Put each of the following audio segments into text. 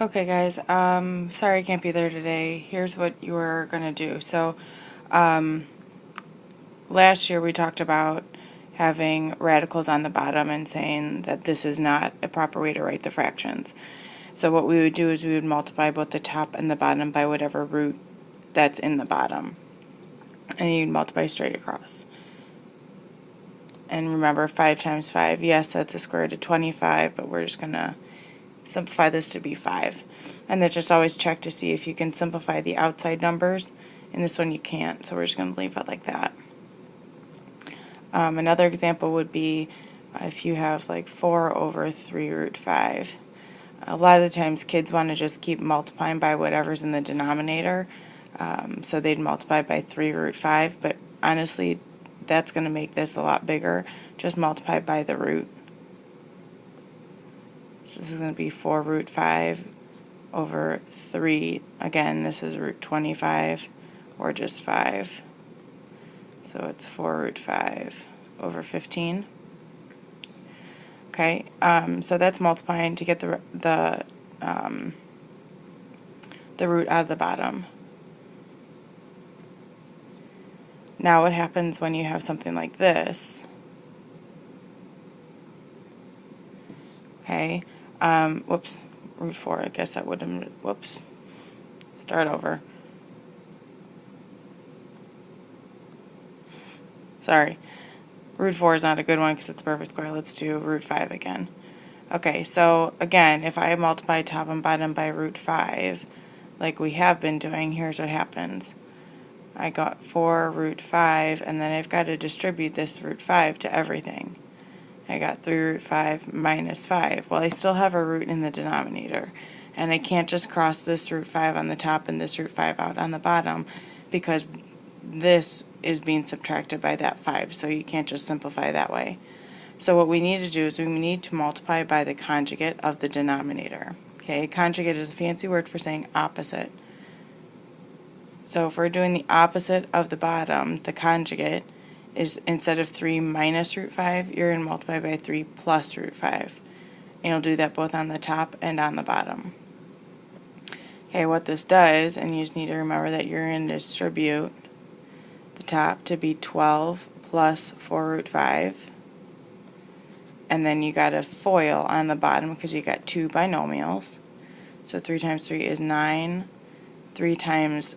Okay guys, sorry I can't be there today. Here's what you're going to do. So last year we talked about having radicals on the bottom and saying that this is not a proper way to write the fractions. So what we would do is we would multiply both the top and the bottom by whatever root that's in the bottom. And you'd multiply straight across. And remember, 5 times 5, yes, that's a square root of 25, but we're just going to simplify this to be 5. And then just always check to see if you can simplify the outside numbers. In this one you can't, so we're just going to leave it like that. Another example would be if you have like 4 over 3 root 5. A lot of the times kids want to just keep multiplying by whatever's in the denominator. So they'd multiply by 3 root 5, but honestly that's going to make this a lot bigger. Just multiply by the root. So this is going to be 4 root 5 over 3. Again, this is root 25 or just 5. So it's 4 root 5 over 15. Okay, so that's multiplying to get the root out of the bottom. Now what happens when you have something like this? Okay, whoops, root 4, I guess that would have, whoops, start over. Sorry, root 4 is not a good one because it's a perfect square. Let's do root 5 again. Okay, so again, if I multiply top and bottom by root 5, like we have been doing, here's what happens. I got 4 root 5, and then I've got to distribute this root 5 to everything. I got 3 root 5 minus 5. Well, I still have a root in the denominator, and I can't just cross this root 5 on the top and this root 5 out on the bottom because this is being subtracted by that 5, so you can't just simplify that way. So what we need to do is we need to multiply by the conjugate of the denominator. Okay, conjugate is a fancy word for saying opposite. So if we're doing the opposite of the bottom, the conjugate is instead of 3 minus root 5, you're going to multiply by 3 plus root 5. And you'll do that both on the top and on the bottom. Okay, what this does, and you just need to remember that you're going to distribute the top to be 12 plus 4 root 5. And then you got a FOIL on the bottom because you got two binomials. So 3 times 3 is 9. 3 times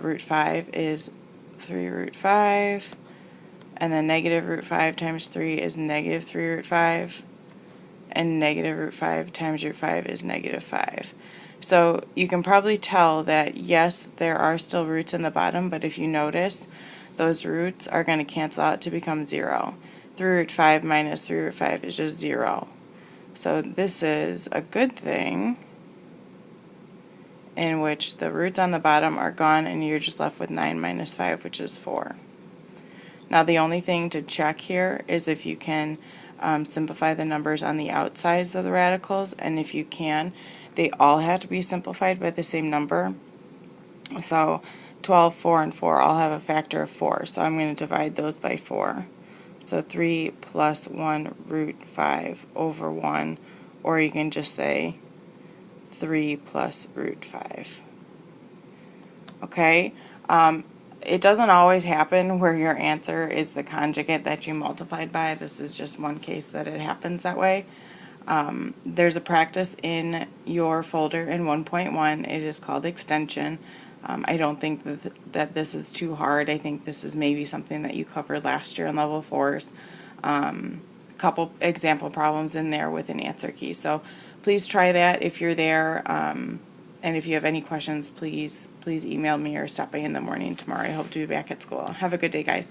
root 5 is 3 root 5. And then negative root 5 times 3 is negative 3 root 5. And negative root 5 times root 5 is negative 5. So you can probably tell that yes, there are still roots in the bottom, but if you notice, those roots are going to cancel out to become 0. 3 root 5 minus 3 root 5 is just 0. So this is a good thing in which the roots on the bottom are gone and you're just left with 9 minus 5, which is 4. Now the only thing to check here is if you can simplify the numbers on the outsides of the radicals, and if you can, they all have to be simplified by the same number. So 12, 4, and 4 all have a factor of 4, so I'm going to divide those by 4. So 3 plus 1 root 5 over 1, or you can just say 3 plus root 5. Okay, it doesn't always happen where your answer is the conjugate that you multiplied by. This is just one case that it happens that way. There's a practice in your folder in 1.1. It is called extension. I don't think that this is too hard. I think this is maybe something that you covered last year in level 4s. A couple example problems in there with an answer key. So please try that if you're there. And if you have any questions, please email me or stop by in the morning tomorrow. I hope to be back at school. Have a good day, guys.